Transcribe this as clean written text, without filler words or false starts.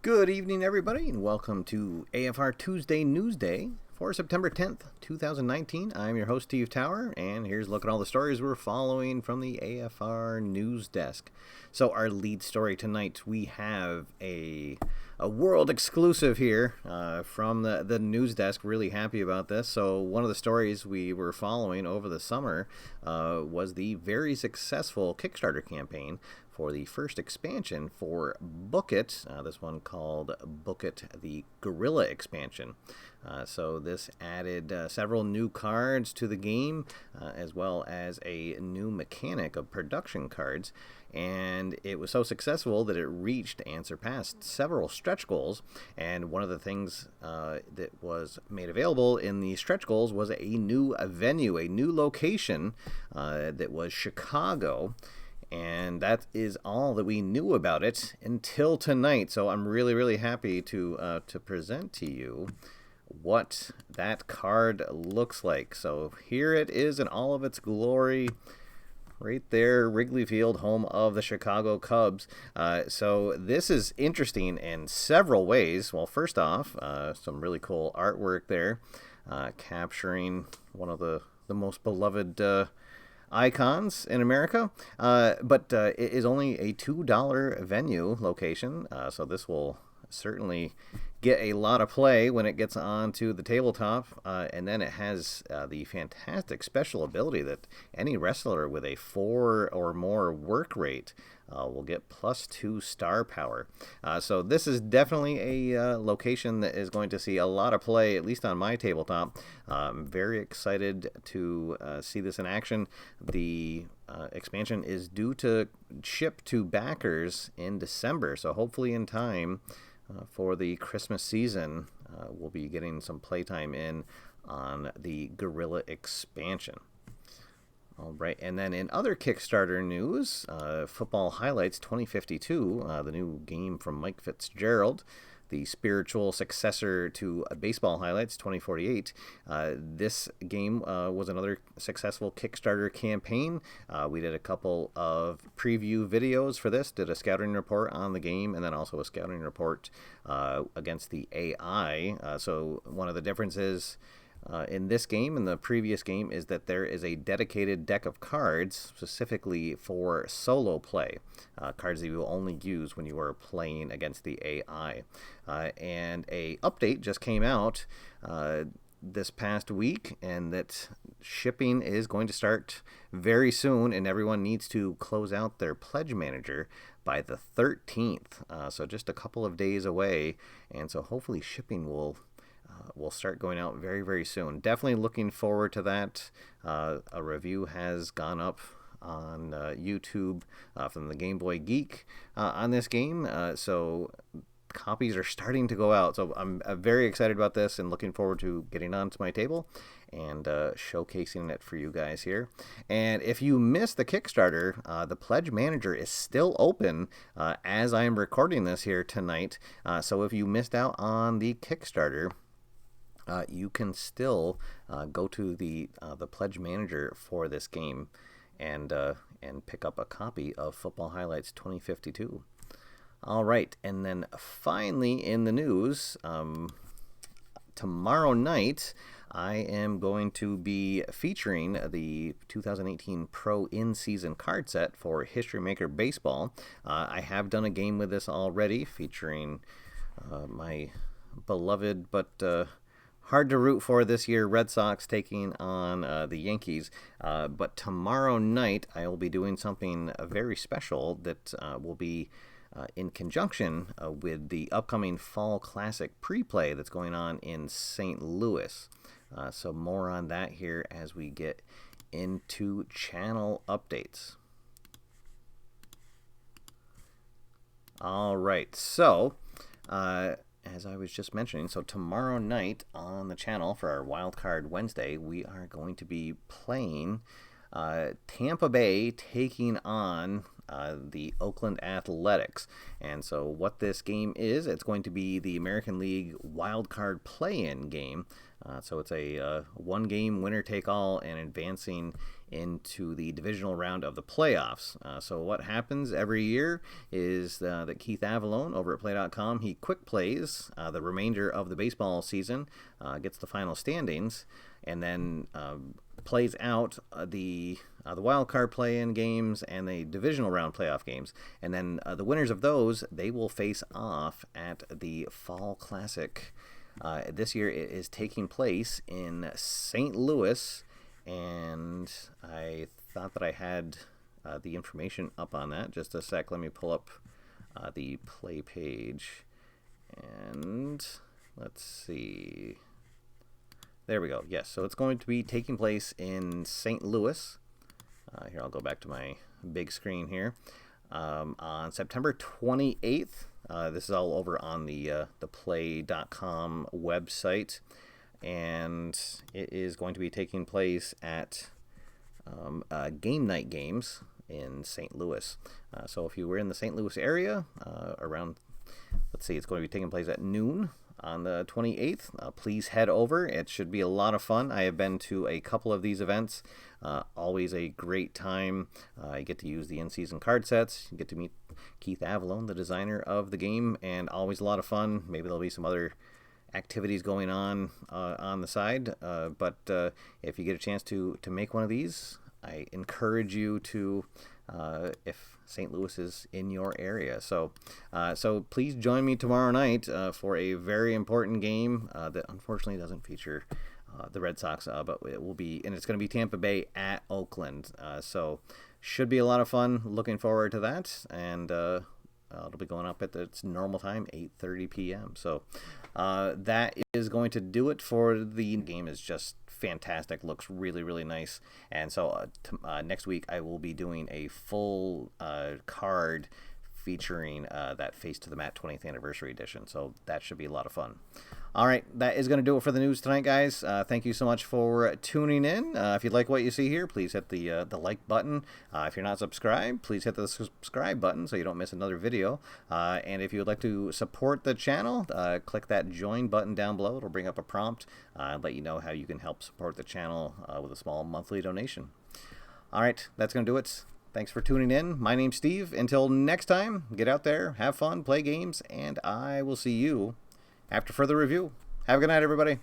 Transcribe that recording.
Good evening, everybody, and welcome to AFR Tuesday Newsday for September 10th, 2019. I'm your host, Steve Tower, and here's a look at all the stories we're following from the AFR News Desk. So our lead story tonight, we have a world exclusive here from the News Desk. Really happy about this. So one of the stories we were following over the summer was the very successful Kickstarter campaign for the first expansion for Book It, this one called Book It, the Gorilla expansion. So this added several new cards to the game, as well as a new mechanic of production cards. And it was so successful that it reached and surpassed several stretch goals. And one of the things that was made available in the stretch goals was a new venue, a new location that was Chicago. And that is all that we knew about it until tonight. So I'm really happy to present to you what that card looks like. So here it is in all of its glory, right there, Wrigley Field, home of the Chicago Cubs. So this is interesting in several ways. Well, first off, some really cool artwork there, capturing one of the most beloved icons in America, but it is only a $2 venue location, so this will certainly get a lot of play when it gets onto the tabletop, and then it has the fantastic special ability that any wrestler with a 4 or more work rate will get +2 star power. So this is definitely a location that is going to see a lot of play, at least on my tabletop. I'm very excited to see this in action. The expansion is due to ship to backers in December, so hopefully in time for the Christmas season, we'll be getting some playtime in on the Gorilla expansion. All right, and then in other Kickstarter news, Football Highlights 2052, the new game from Mike Fitzgerald, the spiritual successor to Baseball Highlights 2048. This game was another successful Kickstarter campaign. We did a couple of preview videos for this, did a scouting report on the game, and then also a scouting report against the AI. So one of the differences in this game and the previous game is that there is a dedicated deck of cards specifically for solo play, cards that you will only use when you are playing against the AI. And a update just came out this past week, and that shipping is going to start very soon, and everyone needs to close out their pledge manager by the 13th, so just a couple of days away, and so hopefully shipping will start going out very soon. Definitely looking forward to that. A review has gone up on YouTube from the Game Boy Geek on this game, so copies are starting to go out. So I'm very excited about this and looking forward to getting onto my table and showcasing it for you guys here. And if you missed the Kickstarter, the Pledge Manager is still open as I am recording this here tonight. So if you missed out on the Kickstarter, you can still go to the Pledge Manager for this game and pick up a copy of Football Highlights 2052. All right, and then finally in the news, tomorrow night I am going to be featuring the 2018 Pro In-Season card set for History Maker Baseball. I have done a game with this already, featuring my beloved but hard to root for this year Red Sox taking on the Yankees. But tomorrow night I will be doing something very special that will be in conjunction with the upcoming Fall Classic Pre-PLAAY that's going on in St. Louis. So more on that here as we get into channel updates. All right, so as I was just mentioning, so tomorrow night on the channel for our Wildcard Wednesday, we are going to be playing Tampa Bay taking on the Oakland Athletics. And so what this game is, it's going to be the American League Wildcard Play-In game. So it's a one-game winner-take-all and advancing into the divisional round of the playoffs. So what happens every year is that Keith Avalone over at Play.com, he quick plays the remainder of the baseball season, gets the final standings, and then plays out the Wildcard Play-In games and the divisional round playoff games. And then the winners of those, they will face off at the Fall Classic. This year it is taking place in St. Louis, and I thought that I had the information up on that. Just a sec, let me pull up the play page, and let's see. There we go. Yes, so it's going to be taking place in St. Louis. Here, I'll go back to my big screen here. On September 28th. This is all over on the Play.com website, and it is going to be taking place at Game Night Games in St. Louis. So if you were in the St. Louis area around, let's see, it's going to be taking place at noon on the 28th. Please head over. It should be a lot of fun. I have been to a couple of these events. Always a great time. I get to use the in-season card sets. You get to meet Keith Avalone, the designer of the game, and always a lot of fun. Maybe there'll be some other activities going on the side. But if you get a chance to make one of these, I encourage you to, if St. Louis is in your area. So please join me tomorrow night for a very important game that unfortunately doesn't feature the Red Sox, but it will be, and it's going to be Tampa Bay at Oakland. So should be a lot of fun. Looking forward to that, and it'll be going up at its normal time, 8:30 p.m. So that is going to do it for the game. Is just fantastic, looks really, really nice. And so next week I will be doing a full card featuring that Face to the Mat 20th Anniversary Edition. So that should be a lot of fun. All right, that is going to do it for the news tonight, guys. Thank you so much for tuning in. If you like what you see here, please hit the like button. If you're not subscribed, please hit the subscribe button so you don't miss another video. And if you would like to support the channel, click that join button down below. It'll bring up a prompt and let you know how you can help support the channel with a small monthly donation. All right, that's going to do it. Thanks for tuning in. My name's Steve. Until next time, get out there, have fun, play games, and I will see you after further review. Have a good night, everybody.